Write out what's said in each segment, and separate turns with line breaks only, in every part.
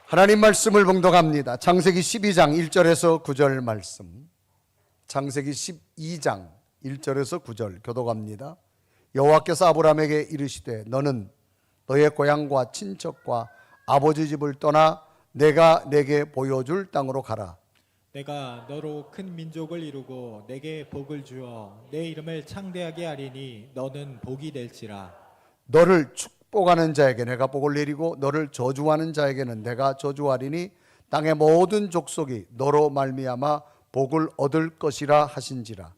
하나님 말씀을 봉독합니다. 창세기 12장 1절에서 9절 말씀. 창세기 12장 1절에서 9절 교독합니다. 여호와께서 아브라함에게 이르시되 너는 너의 고향과 친척과 아버지 집을 떠나 내가 내게 보여줄 땅으로 가라.
내가 너로 큰 민족을 이루고 내게 복을 주어 내 이름을 창대하게 하리니 너는 복이 될지라.
너를 축복하는 자에게 내가 복을 내리고 너를 저주하는 자에게는 내가 저주하리니 땅의 모든 족속이 너로 말미암아 복을 얻을 것이라 하신지라.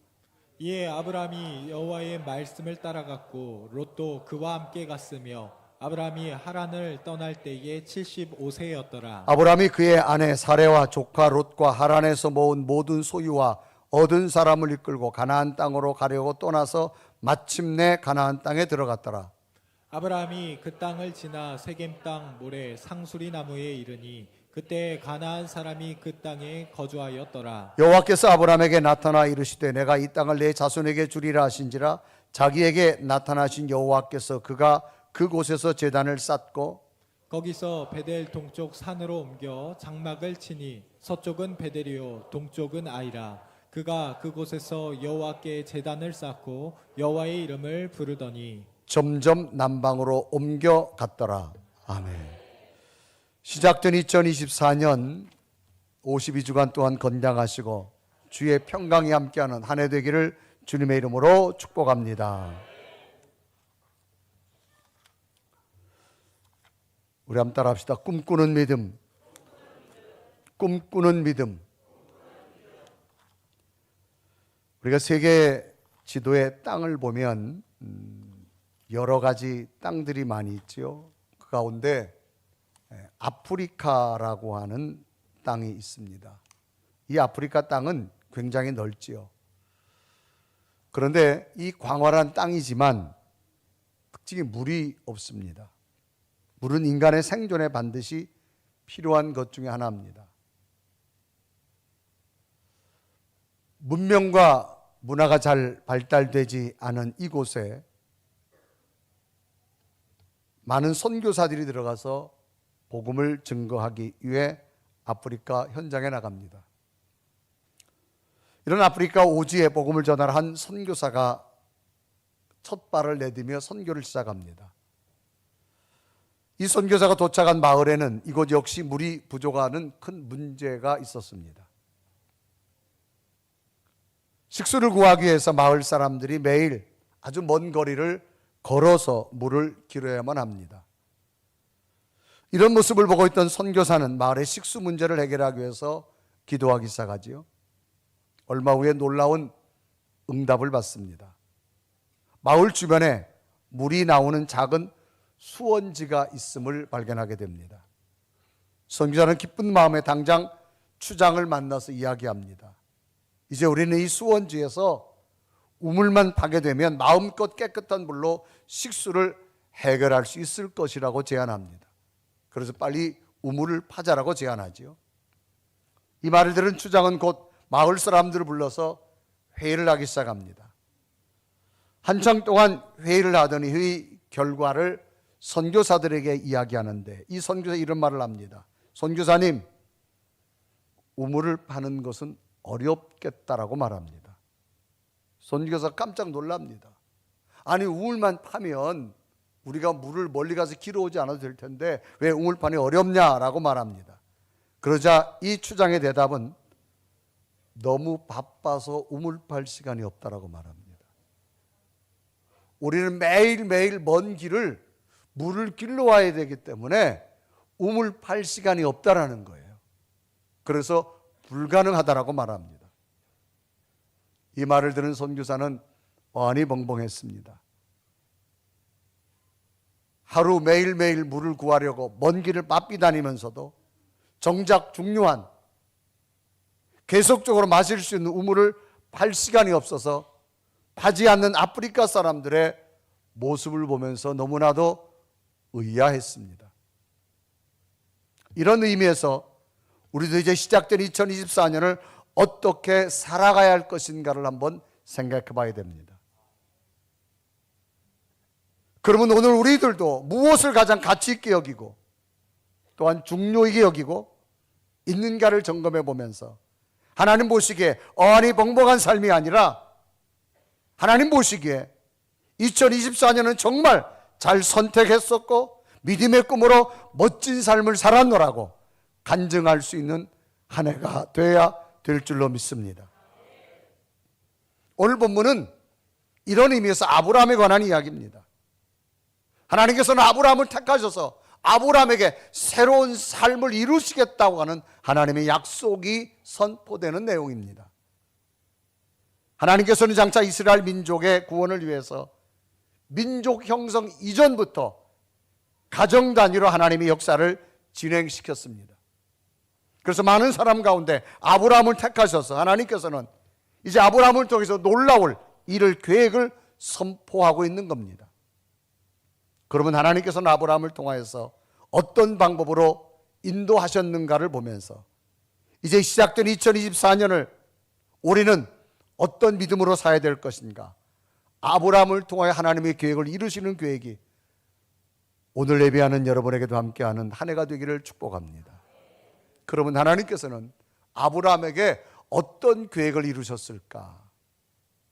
이에 아브라함이 여호와의 말씀을 따라갔고 롯도 그와 함께 갔으며 아브라함이 하란을 떠날 때에 75세였더라.
아브라함이 그의 아내 사레와 조카 롯과 하란에서 모은 모든 소유와 얻은 사람을 이끌고 가나안 땅으로 가려고 떠나서 마침내 가나안 땅에 들어갔더라.
아브라함이 그 땅을 지나 세겜 땅 모래 상수리 나무에 이르니 그때 가나안 사람이 그 땅에 거주하였더라.
여호와께서 아브라함에게 나타나 이르시되 내가 이 땅을 내 자손에게 주리라 하신지라. 자기에게 나타나신 여호와께서 그가 그곳에서 제단을 쌓고
거기서 베델 동쪽 산으로 옮겨 장막을 치니 서쪽은 베델이요 동쪽은 아이라. 그가 그곳에서 여호와께 제단을 쌓고 여호와의 이름을 부르더니
점점 남방으로 옮겨갔더라. 아멘. 시작된 2024년 52주간 동안 건강하시고 주의 평강이 함께하는 한 해 되기를 주님의 이름으로 축복합니다. 우리 한번 따라합시다. 꿈꾸는 믿음. 꿈꾸는 믿음. 우리가 세계 지도의 땅을 보면 여러 가지 땅들이 많이 있죠. 그 가운데 아프리카라고 하는 땅이 있습니다. 이 아프리카 땅은 굉장히 넓지요. 그런데 이 광활한 땅이지만 특징이 물이 없습니다. 물은 인간의 생존에 반드시 필요한 것 중에 하나입니다. 문명과 문화가 잘 발달되지 않은 이곳에 많은 선교사들이 들어가서 복음을 증거하기 위해 아프리카 현장에 나갑니다. 이런 아프리카 오지에 복음을 전하러 한 선교사가 첫 발을 내디며 선교를 시작합니다. 이 선교사가 도착한 마을에는 이곳 역시 물이 부족하는 큰 문제가 있었습니다. 식수를 구하기 위해서 마을 사람들이 매일 아주 먼 거리를 걸어서 물을 길어야만 합니다. 이런 모습을 보고 있던 선교사는 마을의 식수 문제를 해결하기 위해서 기도하기 시작하지요. 얼마 후에 놀라운 응답을 받습니다. 마을 주변에 물이 나오는 작은 수원지가 있음을 발견하게 됩니다. 선교사는 기쁜 마음에 당장 추장을 만나서 이야기합니다. 이제 우리는 이 수원지에서 우물만 파게 되면 마음껏 깨끗한 물로 식수를 해결할 수 있을 것이라고 제안합니다. 그래서 빨리 우물을 파자라고 제안하지요. 이 말을 들은 추장은 곧 마을 사람들을 불러서 회의를 하기 시작합니다. 한창 동안 회의를 하더니 회의 결과를 선교사들에게 이야기하는데 이 선교사 이런 말을 합니다. 선교사님, 우물을 파는 것은 어렵겠다라고 말합니다. 선교사 깜짝 놀랍니다. 아니 우물만 파면 우리가 물을 멀리 가서 길어오지 않아도 될 텐데 왜 우물판이 어렵냐라고 말합니다. 그러자 이 추장의 대답은 너무 바빠서 우물 팔 시간이 없다라고 말합니다. 우리는 매일매일 먼 길을 물을 길러 와야 되기 때문에 우물 팔 시간이 없다라는 거예요. 그래서 불가능하다라고 말합니다. 이 말을 들은 선교사는 어안이 벙벙했습니다. 하루 매일매일 물을 구하려고 먼 길을 바삐 다니면서도 정작 중요한 계속적으로 마실 수 있는 우물을 팔 시간이 없어서 파지 않는 아프리카 사람들의 모습을 보면서 너무나도 의아했습니다. 이런 의미에서 우리도 이제 시작된 2024년을 어떻게 살아가야 할 것인가를 한번 생각해 봐야 됩니다. 그러면 오늘 우리들도 무엇을 가장 가치 있게 여기고 또한 중요하게 여기고 있는가를 점검해 보면서 하나님 보시기에 어안이 벙벙한 삶이 아니라 하나님 보시기에 2024년은 정말 잘 선택했었고 믿음의 꿈으로 멋진 삶을 살았노라고 간증할 수 있는 한 해가 돼야 될 줄로 믿습니다. 오늘 본문은 이런 의미에서 아브라함에 관한 이야기입니다. 하나님께서는 아브라함을 택하셔서 아브라함에게 새로운 삶을 이루시겠다고 하는 하나님의 약속이 선포되는 내용입니다. 하나님께서는 장차 이스라엘 민족의 구원을 위해서 민족 형성 이전부터 가정 단위로 하나님의 역사를 진행시켰습니다. 그래서 많은 사람 가운데 아브라함을 택하셔서 하나님께서는 이제 아브라함을 통해서 놀라울 일을 계획을 선포하고 있는 겁니다. 그러면 하나님께서는 아브라함을 통하여서 어떤 방법으로 인도하셨는가를 보면서 이제 시작된 2024년을 우리는 어떤 믿음으로 살아야 될 것인가, 아브라함을 통하여 하나님의 계획을 이루시는 계획이 오늘 예배하는 여러분에게도 함께하는 한 해가 되기를 축복합니다. 그러면 하나님께서는 아브라함에게 어떤 계획을 이루셨을까?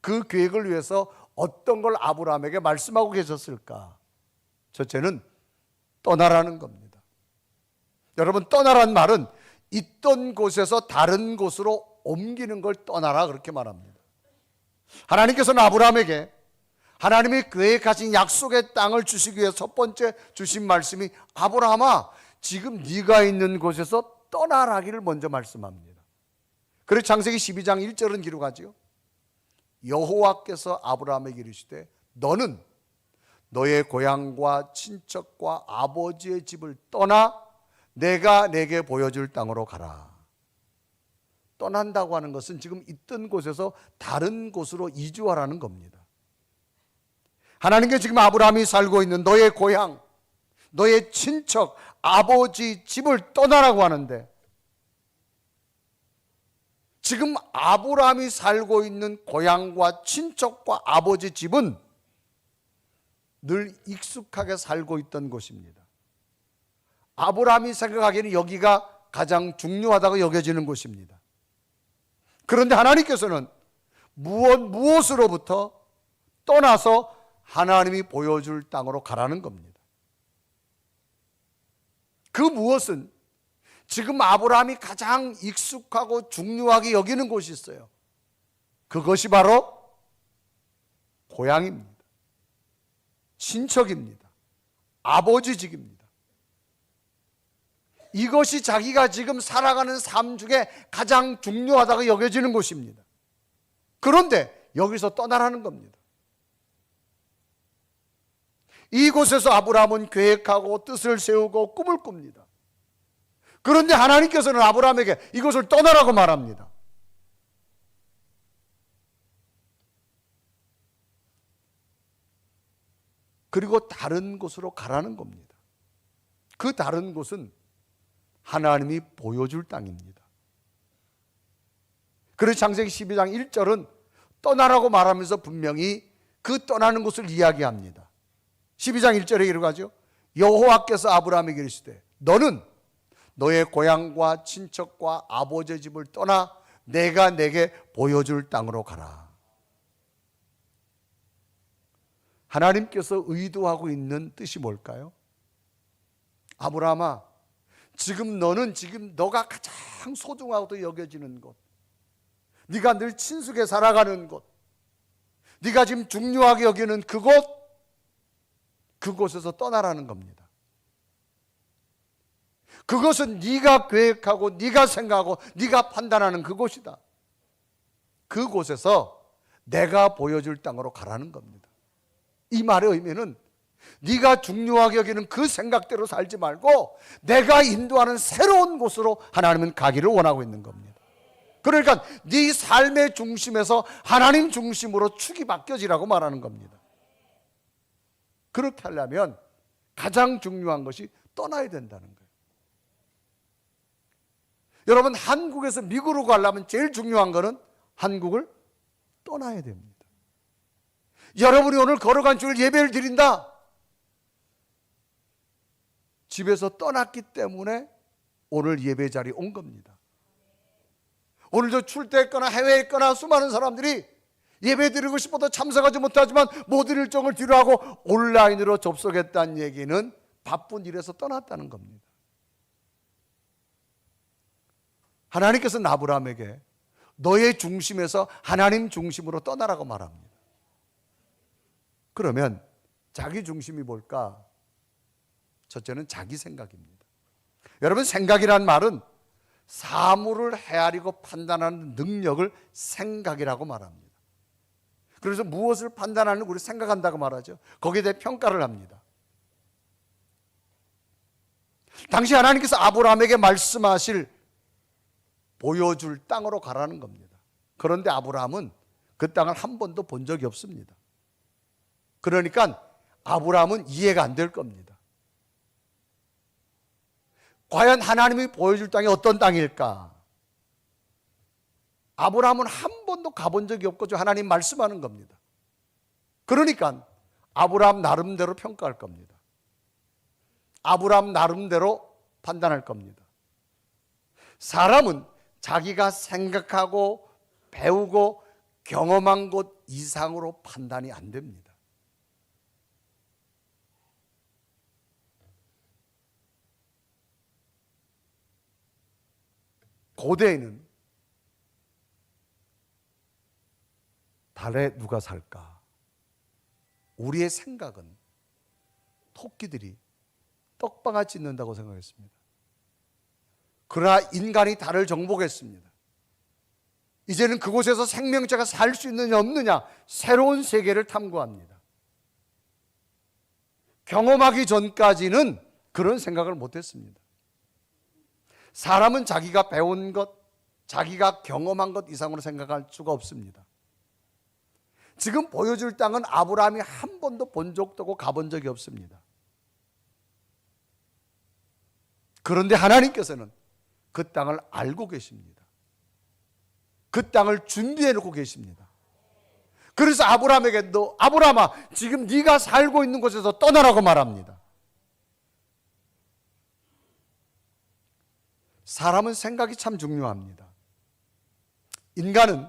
그 계획을 위해서 어떤 걸 아브라함에게 말씀하고 계셨을까? 첫째는 떠나라는 겁니다. 여러분, 떠나라는 말은 있던 곳에서 다른 곳으로 옮기는 걸 떠나라 그렇게 말합니다. 하나님께서는 아브라함에게 하나님이 계획하신 약속의 땅을 주시기 위해 첫 번째 주신 말씀이 아브라함아, 지금 네가 있는 곳에서 떠나라기를 먼저 말씀합니다. 그래서 창세기 12장 1절은 기록하지요. 여호와께서 아브라함에게 이르시되 너는 너의 고향과 친척과 아버지의 집을 떠나 내가 내게 보여줄 땅으로 가라. 떠난다고 하는 것은 지금 있던 곳에서 다른 곳으로 이주하라는 겁니다. 하나님께 지금 아브라함이 살고 있는 너의 고향, 너의 친척, 아버지 집을 떠나라고 하는데, 지금 아브라함이 살고 있는 고향과 친척과 아버지 집은 늘 익숙하게 살고 있던 곳입니다. 아브라함이 생각하기에는 여기가 가장 중요하다고 여겨지는 곳입니다. 그런데 하나님께서는 무엇으로부터 떠나서 하나님이 보여줄 땅으로 가라는 겁니다. 그 무엇은 지금 아브라함이 가장 익숙하고 중요하게 여기는 곳이 있어요. 그것이 바로 고향입니다. 친척입니다. 아버지 집입니다. 이것이 자기가 지금 살아가는 삶 중에 가장 중요하다고 여겨지는 곳입니다. 그런데 여기서 떠나라는 겁니다. 이곳에서 아브라함은 계획하고 뜻을 세우고 꿈을 꿉니다. 그런데 하나님께서는 아브라함에게 이곳을 떠나라고 말합니다. 그리고 다른 곳으로 가라는 겁니다. 그 다른 곳은 하나님이 보여줄 땅입니다. 그래서 창세기 12장 1절은 떠나라고 말하면서 분명히 그 떠나는 곳을 이야기합니다. 12장 1절에 이르가죠. 여호와께서 아브라함에게 이르시되 너는 너의 고향과 친척과 아버지의 집을 떠나 내가 내게 보여줄 땅으로 가라. 하나님께서 의도하고 있는 뜻이 뭘까요? 아브라함아, 지금 너는 지금 너가 가장 소중하고도 여겨지는 곳, 네가 늘 친숙해 살아가는 곳, 네가 지금 중요하게 여기는 그곳, 그곳에서 떠나라는 겁니다. 그것은 네가 계획하고 네가 생각하고 네가 판단하는 그곳이다. 그곳에서 내가 보여줄 땅으로 가라는 겁니다. 이 말의 의미는 네가 중요하게 여기는 그 생각대로 살지 말고 내가 인도하는 새로운 곳으로 하나님은 가기를 원하고 있는 겁니다. 그러니까 네 삶의 중심에서 하나님 중심으로 축이 바뀌어지라고 말하는 겁니다. 그렇게 하려면 가장 중요한 것이 떠나야 된다는 거예요. 여러분, 한국에서 미국으로 가려면 제일 중요한 것은 한국을 떠나야 됩니다. 여러분이 오늘 걸어간 주일 예배를 드린다. 집에서 떠났기 때문에 오늘 예배 자리에 온 겁니다. 오늘 저 출대했거나 해외에 있거나 수많은 사람들이 예배 드리고 싶어도 참석하지 못하지만 모든 일정을 뒤로하고 온라인으로 접속했다는 얘기는 바쁜 일에서 떠났다는 겁니다. 하나님께서는 아브라함에게 너의 중심에서 하나님 중심으로 떠나라고 말합니다. 그러면 자기 중심이 뭘까? 첫째는 자기 생각입니다. 여러분, 생각이란 말은 사물을 헤아리고 판단하는 능력을 생각이라고 말합니다. 그래서 무엇을 판단하는 우리 생각한다고 말하죠. 거기에 대해 평가를 합니다. 당시 하나님께서 아브라함에게 말씀하실 보여줄 땅으로 가라는 겁니다. 그런데 아브라함은 그 땅을 한 번도 본 적이 없습니다. 그러니까 아브라함은 이해가 안 될 겁니다. 과연 하나님이 보여줄 땅이 어떤 땅일까? 아브라함은 한 번도 가본 적이 없고 하나님 말씀하는 겁니다. 그러니까 아브라함 나름대로 평가할 겁니다. 아브라함 나름대로 판단할 겁니다. 사람은 자기가 생각하고 배우고 경험한 것 이상으로 판단이 안 됩니다. 고대에는 달에 누가 살까? 우리의 생각은 토끼들이 떡방아 찢는다고 생각했습니다. 그러나 인간이 달을 정복했습니다. 이제는 그곳에서 생명체가 살 수 있느냐 없느냐 새로운 세계를 탐구합니다. 경험하기 전까지는 그런 생각을 못했습니다. 사람은 자기가 배운 것, 자기가 경험한 것 이상으로 생각할 수가 없습니다. 지금 보여줄 땅은 아브라함이 한 번도 본 적도 없고 가본 적이 없습니다. 그런데 하나님께서는 그 땅을 알고 계십니다. 그 땅을 준비해 놓고 계십니다. 그래서 아브라함에게 너 아브라함아 지금 네가 살고 있는 곳에서 떠나라고 말합니다. 사람은 생각이 참 중요합니다. 인간은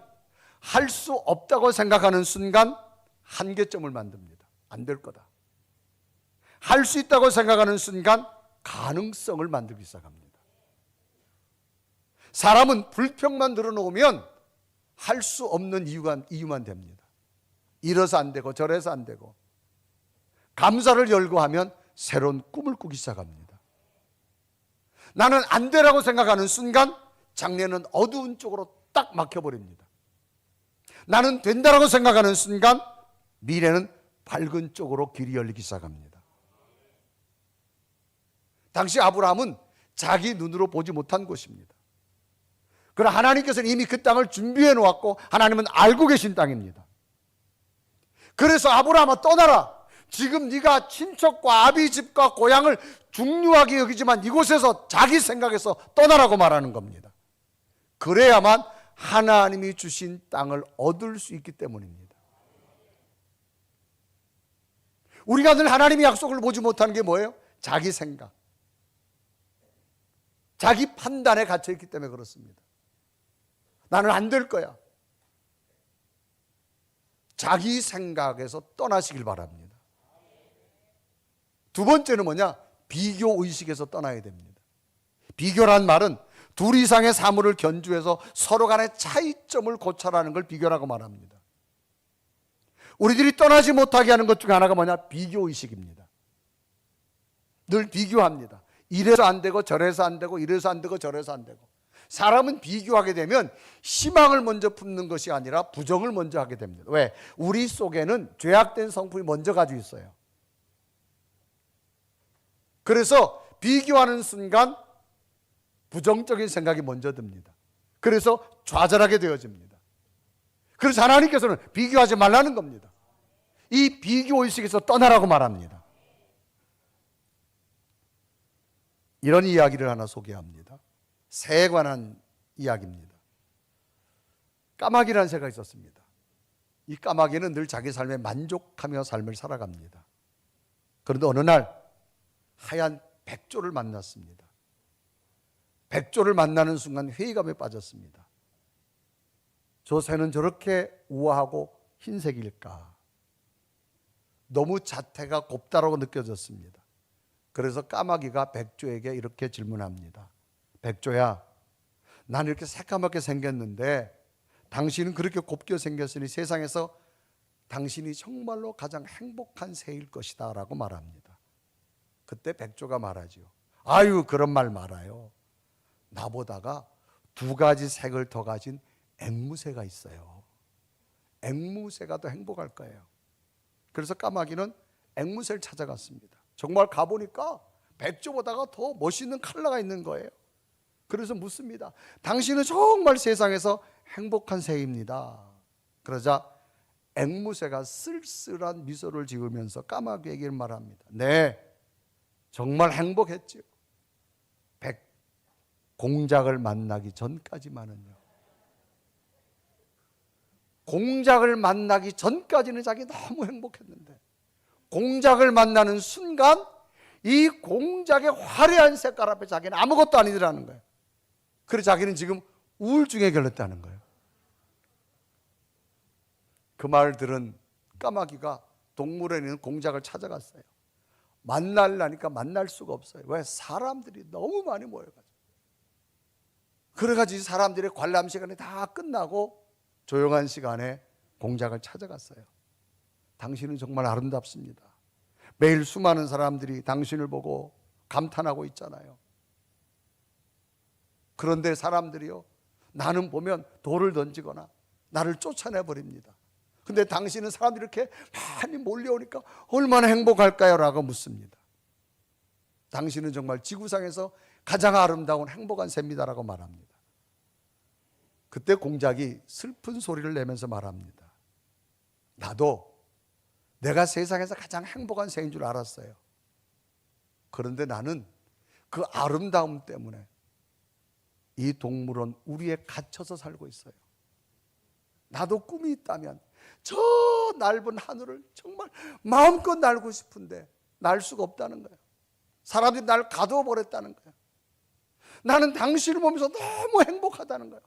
할 수 없다고 생각하는 순간 한계점을 만듭니다. 안 될 거다. 할 수 있다고 생각하는 순간 가능성을 만들기 시작합니다. 사람은 불평만 늘어놓으면 할 수 없는 이유만 됩니다. 이래서 안 되고 저래서 안 되고 감사를 열고 하면 새로운 꿈을 꾸기 시작합니다. 나는 안 되라고 생각하는 순간 장래는 어두운 쪽으로 딱 막혀버립니다. 나는 된다라고 생각하는 순간 미래는 밝은 쪽으로 길이 열리기 시작합니다. 당시 아브라함은 자기 눈으로 보지 못한 곳입니다. 그러나 하나님께서는 이미 그 땅을 준비해 놓았고 하나님은 알고 계신 땅입니다. 그래서 아브라함아 떠나라. 지금 네가 친척과 아비 집과 고향을 중요하게 여기지만 이곳에서 자기 생각에서 떠나라고 말하는 겁니다. 그래야만 하나님이 주신 땅을 얻을 수 있기 때문입니다. 우리가 늘 하나님의 약속을 보지 못하는 게 뭐예요? 자기 생각, 자기 판단에 갇혀있기 때문에 그렇습니다. 나는 안 될 거야. 자기 생각에서 떠나시길 바랍니다. 두 번째는 뭐냐? 비교 의식에서 떠나야 됩니다. 비교란 말은 둘 이상의 사물을 견주해서 서로 간의 차이점을 고찰하는 걸 비교라고 말합니다. 우리들이 떠나지 못하게 하는 것 중에 하나가 뭐냐? 비교 의식입니다. 늘 비교합니다. 이래서 안 되고 저래서 안 되고 이래서 안 되고 저래서 안 되고. 사람은 비교하게 되면 희망을 먼저 품는 것이 아니라 부정을 먼저 하게 됩니다. 왜? 우리 속에는 죄악된 성품이 먼저 가지고 있어요. 그래서 비교하는 순간 부정적인 생각이 먼저 듭니다. 그래서 좌절하게 되어집니다. 그래서 하나님께서는 비교하지 말라는 겁니다. 이 비교의식에서 떠나라고 말합니다. 이런 이야기를 하나 소개합니다. 새에 관한 이야기입니다. 까마귀라는 새가 있었습니다. 이 까마귀는 늘 자기 삶에 만족하며 삶을 살아갑니다. 그런데 어느 날 하얀 백조를 만났습니다. 백조를 만나는 순간 회의감에 빠졌습니다. 저 새는 저렇게 우아하고 흰색일까? 너무 자태가 곱다라고 느껴졌습니다. 그래서 까마귀가 백조에게 이렇게 질문합니다. 백조야, 난 이렇게 새까맣게 생겼는데 당신은 그렇게 곱게 생겼으니 세상에서 당신이 정말로 가장 행복한 새일 것이다 라고 말합니다. 그때 백조가 말하지요. 아유, 그런 말 말아요. 나보다가 2가지 색을 더 가진 앵무새가 있어요. 앵무새가 더 행복할 거예요. 그래서 까마귀는 앵무새를 찾아갔습니다. 정말 가보니까 백조보다가 더 멋있는 컬러가 있는 거예요. 그래서 묻습니다. 당신은 정말 세상에서 행복한 새입니다. 그러자 앵무새가 쓸쓸한 미소를 지으면서 까마귀에게 말합니다. 네, 정말 행복했죠. 공작을 만나기 전까지만은요. 공작을 만나기 전까지는 자기 너무 행복했는데 공작을 만나는 순간 이 공작의 화려한 색깔 앞에 자기는 아무것도 아니더라는 거예요. 그래서 자기는 지금 우울증에 걸렸다는 거예요. 그 말을 들은 까마귀가 동물원에 있는 공작을 찾아갔어요. 만나려니까 만날 수가 없어요. 왜? 사람들이 너무 많이 모여가지고. 그래가지고 사람들의 관람 시간이 다 끝나고 조용한 시간에 공작을 찾아갔어요. 당신은 정말 아름답습니다. 매일 수많은 사람들이 당신을 보고 감탄하고 있잖아요. 그런데 사람들이요, 나는 보면 돌을 던지거나 나를 쫓아내 버립니다. 근데 당신은 사람들이 이렇게 많이 몰려오니까 얼마나 행복할까요? 라고 묻습니다. 당신은 정말 지구상에서 가장 아름다운 행복한 새입니다라고 말합니다. 그때 공작이 슬픈 소리를 내면서 말합니다. 나도 내가 세상에서 가장 행복한 새인 줄 알았어요. 그런데 나는 그 아름다움 때문에 이 동물원 우리에 갇혀서 살고 있어요. 나도 꿈이 있다면 저 넓은 하늘을 정말 마음껏 날고 싶은데 날 수가 없다는 거예요. 사람들이 날 가두어 버렸다는 거예요. 나는 당신을 보면서 너무 행복하다는 거예요.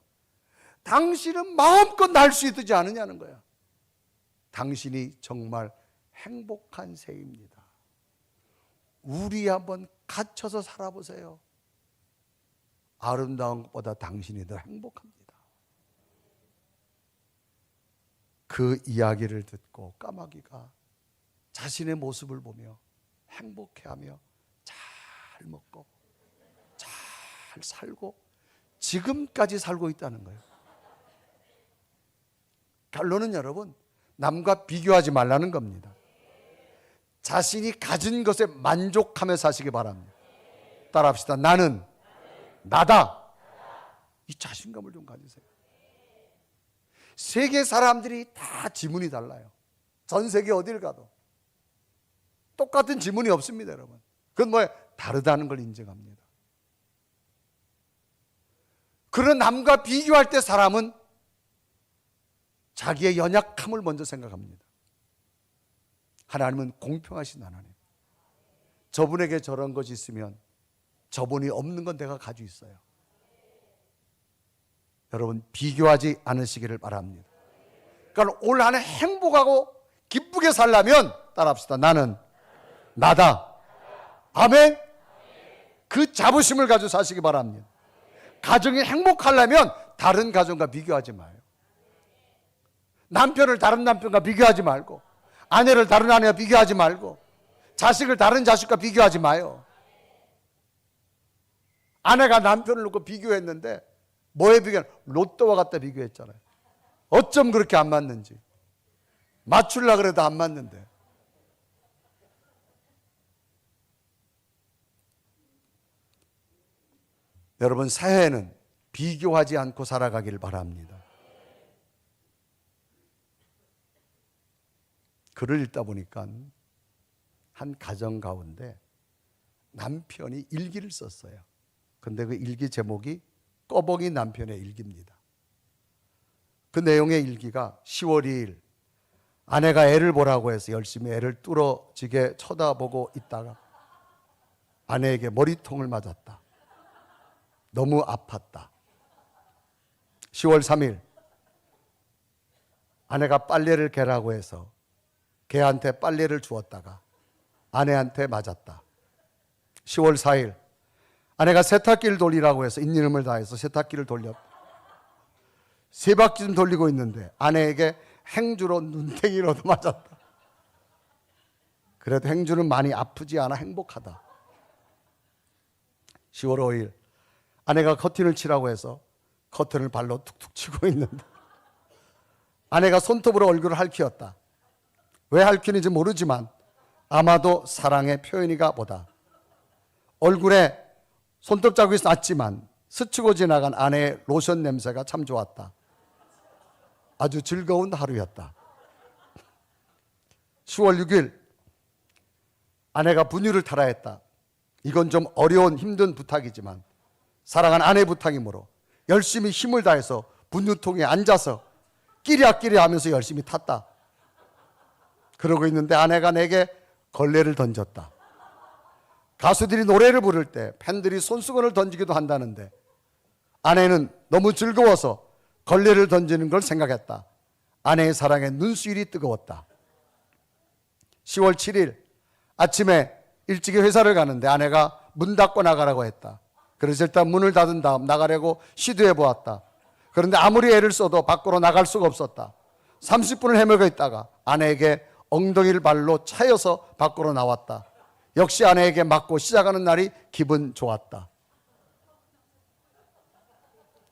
당신은 마음껏 날 수 있지 않느냐는 거예요. 당신이 정말 행복한 새입니다. 우리 한번 갇혀서 살아보세요. 아름다운 것보다 당신이 더 행복합니다. 그 이야기를 듣고 까마귀가 자신의 모습을 보며 행복해하며 잘 먹고 잘 살고 지금까지 살고 있다는 거예요. 결론은 여러분, 남과 비교하지 말라는 겁니다. 자신이 가진 것에 만족하며 사시기 바랍니다. 따라합시다. 나는 나다. 이 자신감을 좀 가지세요. 세계 사람들이 다 지문이 달라요. 전 세계 어딜 가도 똑같은 지문이 없습니다, 여러분. 그건 뭐예요? 다르다는 걸 인정합니다. 그런 남과 비교할 때 사람은 자기의 연약함을 먼저 생각합니다. 하나님은 공평하신 하나님. 저분에게 저런 것이 있으면 저분이 없는 건 내가 가지고 있어요. 여러분, 비교하지 않으시기를 바랍니다. 그러니까 올 한 해 행복하고 기쁘게 살려면 따라합시다. 나는 나다. 아멘. 그 자부심을 가지고 사시기 바랍니다. 가정이 행복하려면 다른 가정과 비교하지 마요. 남편을 다른 남편과 비교하지 말고, 아내를 다른 아내와 비교하지 말고, 자식을 다른 자식과 비교하지 마요. 아내가 남편을 놓고 비교했는데 뭐에 비교해? 로또와 갖다 비교했잖아요. 어쩜 그렇게 안 맞는지. 맞추려고 그래도 안 맞는데. 여러분, 새해에는 비교하지 않고 살아가길 바랍니다. 글을 읽다 보니까 한 가정 가운데 남편이 일기를 썼어요. 근데 그 일기 제목이 꺼벙이 남편의 일기입니다. 그 내용의 일기가 10월 2일 아내가 애를 보라고 해서 열심히 애를 뚫어지게 쳐다보고 있다가 아내에게 머리통을 맞았다. 너무 아팠다. 10월 3일 아내가 빨래를 개라고 해서 개한테 빨래를 주었다가 아내한테 맞았다. 10월 4일 아내가 세탁기를 돌리라고 해서 인내심을 다해서 세탁기를 돌렸다. 3바퀴 좀 돌리고 있는데 아내에게 행주로 눈탱이로도 맞았다. 그래도 행주는 많이 아프지 않아 행복하다. 10월 5일 아내가 커튼을 치라고 해서 커튼을 발로 툭툭 치고 있는데 아내가 손톱으로 얼굴을 핥히었다. 왜 핥히는지 모르지만 아마도 사랑의 표현이가 보다. 얼굴에 손톱 자국이 났지만 스치고 지나간 아내의 로션 냄새가 참 좋았다. 아주 즐거운 하루였다. 10월 6일 아내가 분유를 타라 했다. 이건 좀 어려운 힘든 부탁이지만 사랑한 아내 부탁이므로 열심히 힘을 다해서 분유통에 앉아서 끼리끼리 하면서 열심히 탔다. 그러고 있는데 아내가 내게 걸레를 던졌다. 가수들이 노래를 부를 때 팬들이 손수건을 던지기도 한다는데 아내는 너무 즐거워서 걸레를 던지는 걸 생각했다. 아내의 사랑에 눈수일이 뜨거웠다. 10월 7일 아침에 일찍이 회사를 가는데 아내가 문 닫고 나가라고 했다. 그래서 일단 문을 닫은 다음 나가려고 시도해 보았다. 그런데 아무리 애를 써도 밖으로 나갈 수가 없었다. 30분을 헤매고 있다가 아내에게 엉덩이를 발로 차여서 밖으로 나왔다. 역시 아내에게 맞고 시작하는 날이 기분 좋았다.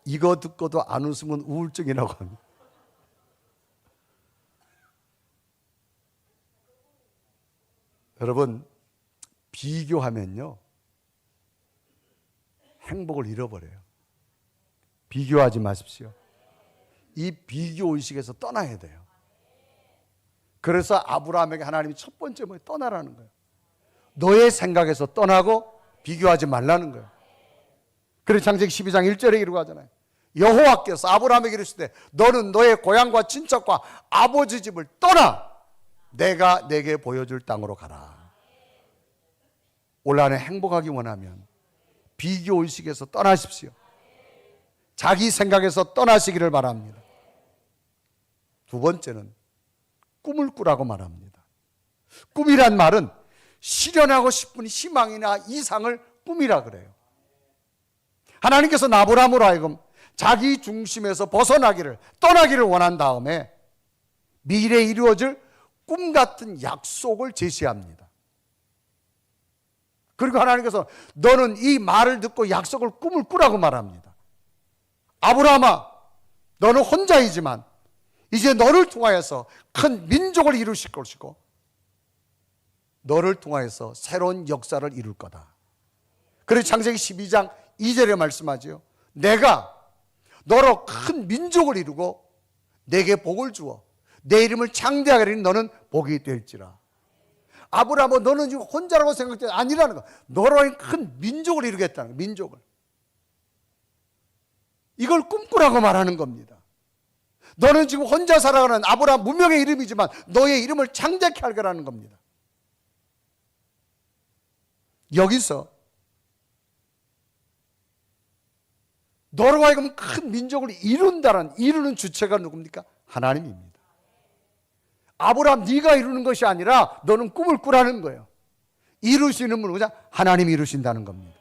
이거 듣고도 안 웃으면 우울증이라고 합니다. 여러분, 비교하면요 행복을 잃어버려요. 비교하지 마십시오. 이 비교 의식에서 떠나야 돼요. 그래서 아브라함에게 하나님이 첫 번째 뭐예요? 떠나라는 거예요. 너의 생각에서 떠나고 비교하지 말라는 거예요. 그래서 창세기 12장 1절에 이르고 하잖아요. 여호와께서 아브라함에게 이르시되 너는 너의 고향과 친척과 아버지 집을 떠나 내가 내게 보여줄 땅으로 가라. 올 한해 행복하기 원하면 비교 의식에서 떠나십시오. 자기 생각에서 떠나시기를 바랍니다. 두 번째는 꿈을 꾸라고 말합니다. 꿈이란 말은 실현하고 싶은 희망이나 이상을 꿈이라 그래요. 하나님께서 아브라함으로 하여금 자기 중심에서 벗어나기를 떠나기를 원한 다음에 미래에 이루어질 꿈 같은 약속을 제시합니다. 그리고 하나님께서 너는 이 말을 듣고 약속을 꿈을 꾸라고 말합니다. 아브라함아, 너는 혼자이지만 이제 너를 통하여서 큰 민족을 이루실 것이고 너를 통하여서 새로운 역사를 이룰 거다. 그래서 창세기 12장 2절에 말씀하죠. 내가 너로 큰 민족을 이루고 내게 복을 주어 내 이름을 창대하게 하리니 너는 복이 될지라. 아브라함아, 너는 지금 혼자라고 생각돼 아니라는 거. 너로 큰 민족을 이루겠다는 거. 민족을. 이걸 꿈꾸라고 말하는 겁니다. 너는 지금 혼자 살아가는 아브라함 무명의 이름이지만 너의 이름을 창대케 할 거라는 겁니다. 여기서 너로 하여금 큰 민족을 이루는 주체가 누굽니까? 하나님입니다. 아브라함 네가 이루는 것이 아니라 너는 꿈을 꾸라는 거예요. 이루시는 분은 그냥 하나님이 이루신다는 겁니다.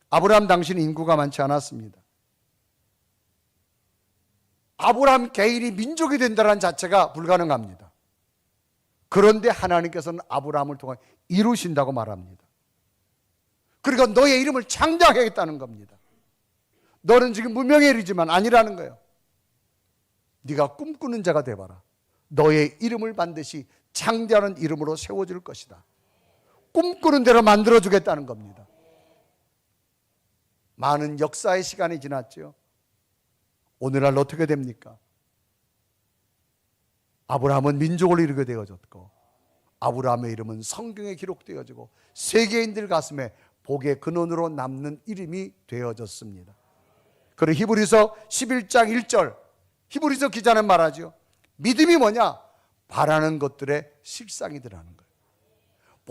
아브라함 당시는 인구가 많지 않았습니다. 아브라함 개인이 민족이 된다는 자체가 불가능합니다. 그런데 하나님께서는 아브라함을 통해 이루신다고 말합니다. 그러니까 너의 이름을 창대하겠다는 겁니다. 너는 지금 무명의 일이지만 아니라는 거예요. 네가 꿈꾸는 자가 되어봐라. 너의 이름을 반드시 창대하는 이름으로 세워줄 것이다. 꿈꾸는 대로 만들어주겠다는 겁니다. 많은 역사의 시간이 지났죠. 오늘날 어떻게 됩니까? 아브라함은 민족을 이루게 되어졌고 아브라함의 이름은 성경에 기록되어지고 세계인들 가슴에 복의 근원으로 남는 이름이 되어졌습니다. 그리고 히브리서 11장 1절 히브리서 기자는 말하죠. 믿음이 뭐냐? 바라는 것들의 실상이더라는 거예요.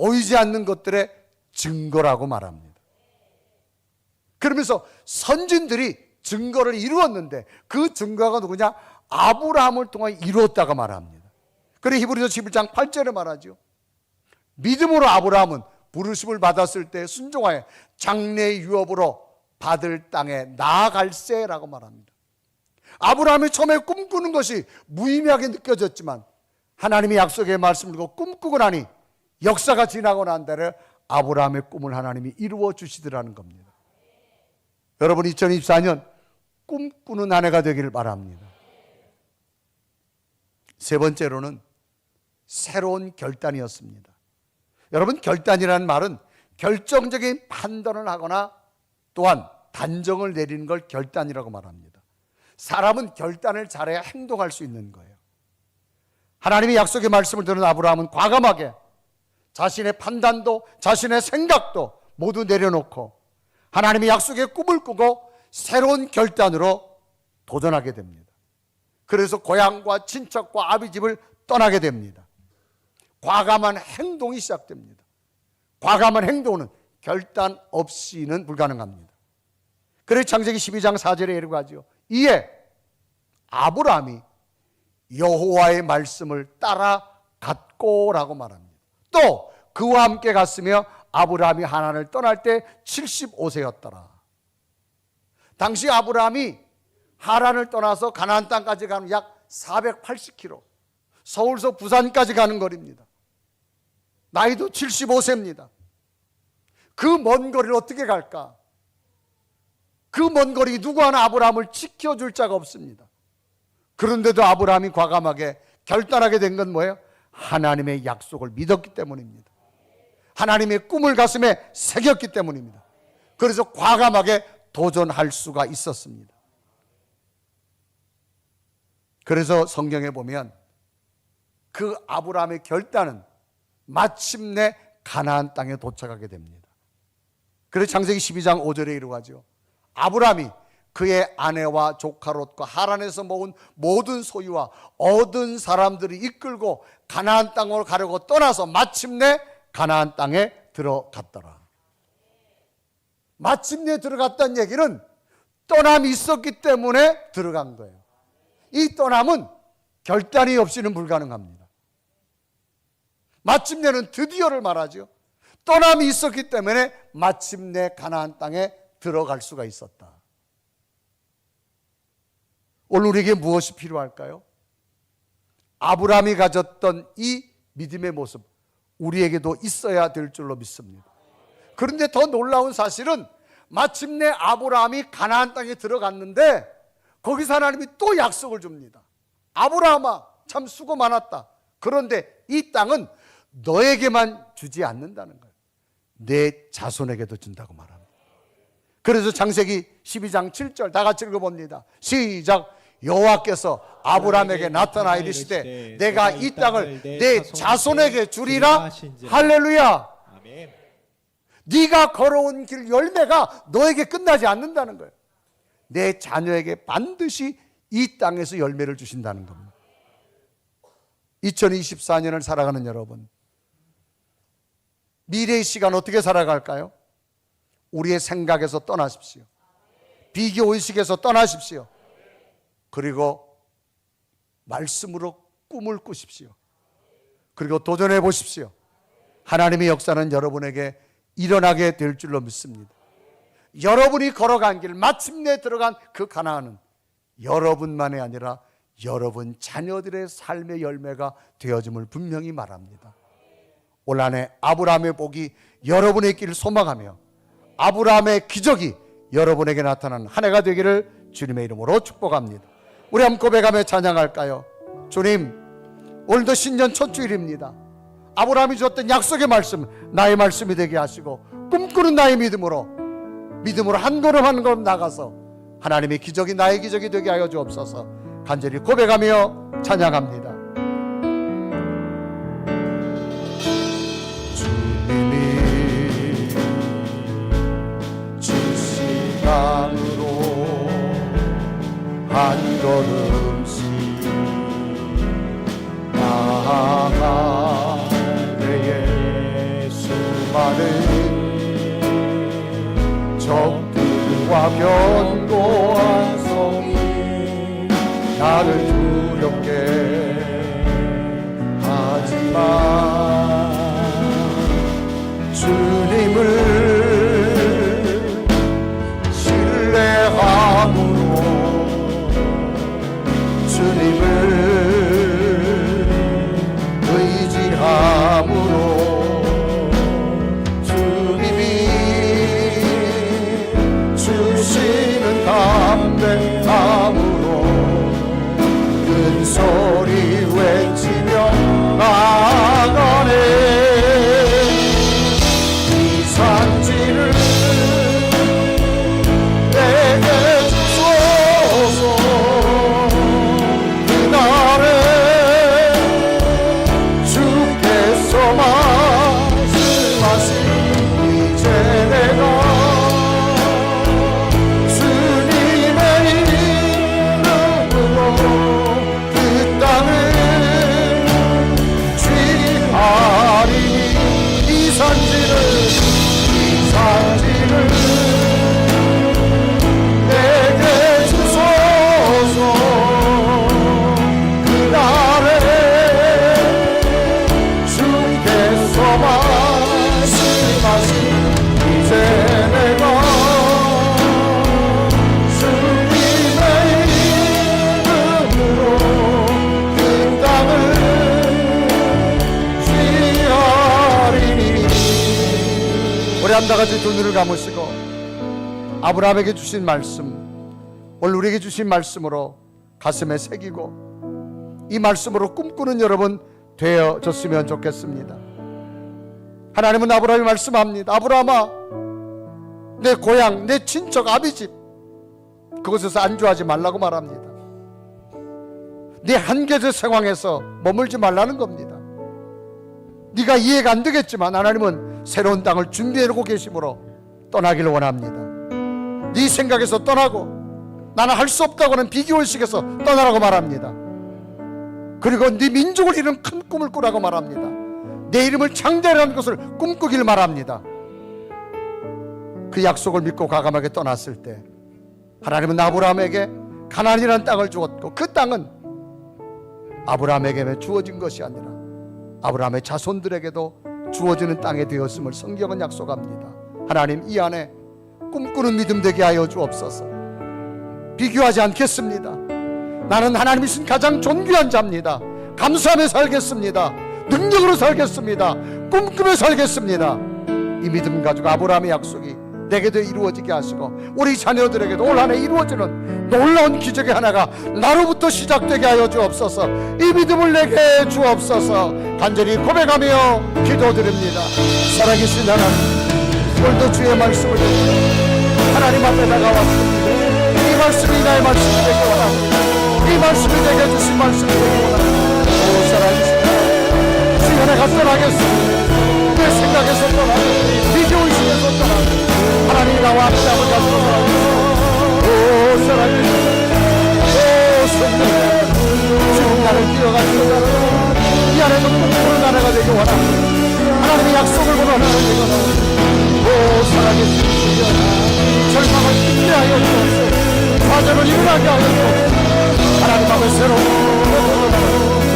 보이지 않는 것들의 증거라고 말합니다. 그러면서 선진들이 증거를 이루었는데 그 증거가 누구냐? 아브라함을 통해 이루었다고 말합니다. 그래 히브리서 11장 8절에 말하죠. 믿음으로 아브라함은 부르심을 받았을 때 순종하여 장래의 유업으로 받을 땅에 나아갈세라고 말합니다. 아브라함이 처음에 꿈꾸는 것이 무의미하게 느껴졌지만 하나님의 약속의 말씀을 듣고 꿈꾸고 나니 역사가 지나고 난 다음에 아브라함의 꿈을 하나님이 이루어 주시더라는 겁니다. 여러분 2024년 꿈꾸는 한 해가 되기를 바랍니다. 세 번째로는 새로운 결단이었습니다. 여러분 결단이라는 말은 결정적인 판단을 하거나 또한 단정을 내리는 걸 결단이라고 말합니다. 사람은 결단을 잘해야 행동할 수 있는 거예요. 하나님의 약속의 말씀을 들은 아브라함은 과감하게 자신의 판단도 자신의 생각도 모두 내려놓고 하나님의 약속의 꿈을 꾸고 새로운 결단으로 도전하게 됩니다. 그래서 고향과 친척과 아비집을 떠나게 됩니다. 과감한 행동이 시작됩니다. 과감한 행동은 결단 없이는 불가능합니다. 그래서 창세기 12장 4절에 이르고 하죠. 이에 아브라함이 여호와의 말씀을 따라갔고라고 말합니다. 또 그와 함께 갔으며 아브라함이 하란을 떠날 때 75세였더라. 당시 아브라함이 하란을 떠나서 가나안 땅까지 가는 약 480km, 서울서 부산까지 가는 거리입니다. 나이도 75세입니다. 그 먼 거리를 어떻게 갈까? 그 먼 거리 누구 하나 아브라함을 지켜줄 자가 없습니다. 그런데도 아브라함이 과감하게 결단하게 된 건 뭐예요? 하나님의 약속을 믿었기 때문입니다. 하나님의 꿈을 가슴에 새겼기 때문입니다. 그래서 과감하게 도전할 수가 있었습니다. 그래서 성경에 보면 그 아브라함의 결단은 마침내 가나안 땅에 도착하게 됩니다. 그래서 창세기 12장 5절에 이르고 하죠. 아브라함이 그의 아내와 조카 롯과 하란에서 모은 모든 소유와 얻은 사람들이 이끌고 가나안 땅으로 가려고 떠나서 마침내 가나안 땅에 들어갔더라. 마침내 들어갔다는 얘기는 떠남이 있었기 때문에 들어간 거예요. 이 떠남은 결단이 없이는 불가능합니다. 마침내는 드디어를 말하죠. 떠남이 있었기 때문에 마침내 가나안 땅에 들어갈 수가 있었다. 오늘 우리에게 무엇이 필요할까요? 아브라함이 가졌던 이 믿음의 모습, 우리에게도 있어야 될 줄로 믿습니다. 그런데 더 놀라운 사실은 마침내 아브라함이 가나안 땅에 들어갔는데 거기서 하나님이 또 약속을 줍니다. 아브라함아, 참 수고 많았다. 그런데 이 땅은 너에게만 주지 않는다는 거예요. 내 자손에게도 준다고 말합니다. 그래서 창세기 12장 7절 다 같이 읽어봅니다. 시작. 여호와께서 아브라함에게 나타나 이르시되 내가 이 땅을 내 자손에게 주리라. 할렐루야.
아멘.
네가 걸어온 길 열매가 너에게 끝나지 않는다는 거예요. 내 자녀에게 반드시 이 땅에서 열매를 주신다는 겁니다. 2024년을 살아가는 여러분, 미래의 시간 어떻게 살아갈까요? 우리의 생각에서 떠나십시오. 비교의식에서 떠나십시오. 그리고 말씀으로 꿈을 꾸십시오. 그리고 도전해 보십시오. 하나님의 역사는 여러분에게 일어나게 될 줄로 믿습니다. 여러분이 걸어간 길, 마침내 들어간 그 가나안은 여러분만이 아니라 여러분 자녀들의 삶의 열매가 되어짐을 분명히 말합니다. 올 한 해 아브라함의 복이 여러분의 길을 소망하며 아브라함의 기적이 여러분에게 나타나는 한 해가 되기를 주님의 이름으로 축복합니다. 우리 한번 고백하며 찬양할까요? 주님, 오늘도 신년 첫 주일입니다. 아브라함이 줬던 약속의 말씀, 나의 말씀이 되게 하시고 꿈꾸는 나의 믿음으로 한 걸음 한 걸음 나가서 하나님의 기적이 나의 기적이 되게 하여 주옵소서. 간절히 고백하며 찬양합니다. 주님이 주신 땅으로 한 걸음씩 나아갈 때에 견고한 성이 나를 두렵게 하지마. 주님을 신뢰함으로 주님을 의지함으로 주님이 주시는 담대함으로 큰 소리 외치며 나아가네. 이 산지를 내게 주소서. 그날에 주께서 말씀하신 이제 내가 주님의 이름으로 그 땅을 취하리니 이 산지를 내게 주소서. 그날에 주께서 말씀하신 이제 내가 주님의 이름으로 그 땅을 취하리니. 우리 한 다 같이 두 눈을 감으시고 아브라함에게 주신 말씀, 오늘 우리에게 주신 말씀으로 가슴에 새기고 이 말씀으로 꿈꾸는 여러분 되어졌으면 좋겠습니다. 하나님은 아브라함이 말씀합니다. 아브라함아, 내 고향, 내 친척 아비집 그곳에서 안주하지 말라고 말합니다. 네 한계적 상황에서 머물지 말라는 겁니다. 네가 이해가 안 되겠지만 하나님은 새로운 땅을 준비해놓고 계심으로 떠나기를 원합니다. 네 생각에서 떠나고 나는 할 수 없다고는 비교의식에서 떠나라고 말합니다. 그리고 네 민족을 이룬 큰 꿈을 꾸라고 말합니다. 내 이름을 창대하는 것을 꿈꾸길 말합니다. 그 약속을 믿고 과감하게 떠났을 때 하나님은 아브라함에게 가나안이라는 땅을 주었고 그 땅은 아브라함에게 주어진 것이 아니라 아브라함의 자손들에게도 주어지는 땅이 되었음을 성경은 약속합니다. 하나님, 이 안에 꿈꾸는 믿음 되게 하여 주옵소서. 비교하지 않겠습니다. 나는 하나님이 주신 가장 존귀한 자입니다. 감사하며 살겠습니다. 능력으로 살겠습니다. 꿈꾸며 살겠습니다. 이 믿음 가지고 아브라함의 약속이 내게도 이루어지게 하시고 우리 자녀들에게도 올 한 해 이루어지는 놀라운 기적의 하나가 나로부터 시작되게 하여 주옵소서. 이 믿음을 내게 주옵소서. 간절히 고백하며 기도드립니다. 살아계신 하나님, 오늘도 주의 말씀을 듣고 하나님 앞에 다가왔습니다. 이 말씀이 나의 말씀이 되기 원합니다. 이 말씀이 내게 주신 말씀이 되기 원합니다. 오 살아계신 하나님, 주여 내가 떠나겠습니다. 내 생각에서 떠나고 비교의식에서 떠나고 하나님이 나와 함께함을 가지고 살아계십니다. 오 살아계신 오 성령, 지금 나를 뛰어가시고 이 안에서 꿈꾸는 나라가 되기 원합니다. 하나님의 약속을 보는 하나가 되기 원합니다. 오 살아계신 주여, 절망을 힘내하여 주옵소서. 좌절을 일어나게 하여 주옵소서. 하나님 앞에 새로운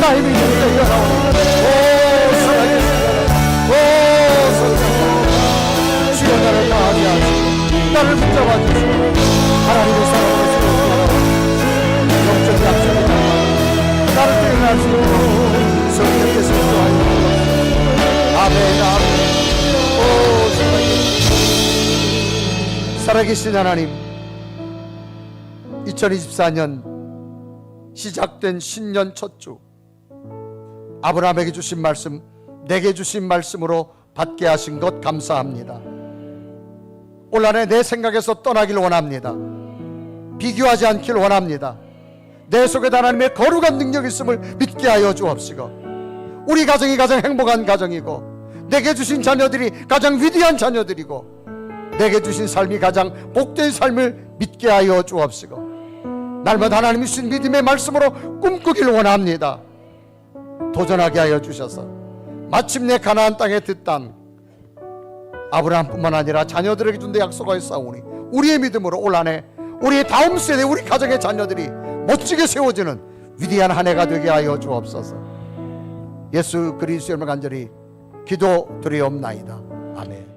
나의 믿음이 되게 하옵소서. 오 살아계신 오 성령, 주여 나를 강하게 하시고 나를 붙잡아 주시고 하나님의 사랑을 주시고 영적 약속을 나를 뛰어나시고 성령께서 인도하여 아멘 아멘. 오 살아계신 하나님, 2024년 시작된 신년 첫 주 아브라함에게 주신 말씀, 내게 주신 말씀으로 받게 하신 것 감사합니다. 올 한 해 내 생각에서 떠나길 원합니다. 비교하지 않길 원합니다. 내 속에 하나님의 거룩한 능력이 있음을 믿게 하여 주옵시고 우리 가정이 가장 행복한 가정이고 내게 주신 자녀들이 가장 위대한 자녀들이고 내게 주신 삶이 가장 복된 삶을 믿게 하여 주옵시고 날마다 하나님이 주신 믿음의 말씀으로 꿈꾸길 원합니다. 도전하게 하여 주셔서 마침내 가나안 땅의 뒷땅 아브라함뿐만 아니라 자녀들에게 준데 약속하였사오니 우리의 믿음으로 올 한 해 우리의 다음 세대 우리 가정의 자녀들이 멋지게 세워지는 위대한 한 해가 되게 하여 주옵소서. 예수 그리스도의 이름으로 간절히 기도드리옵나이다. 아멘.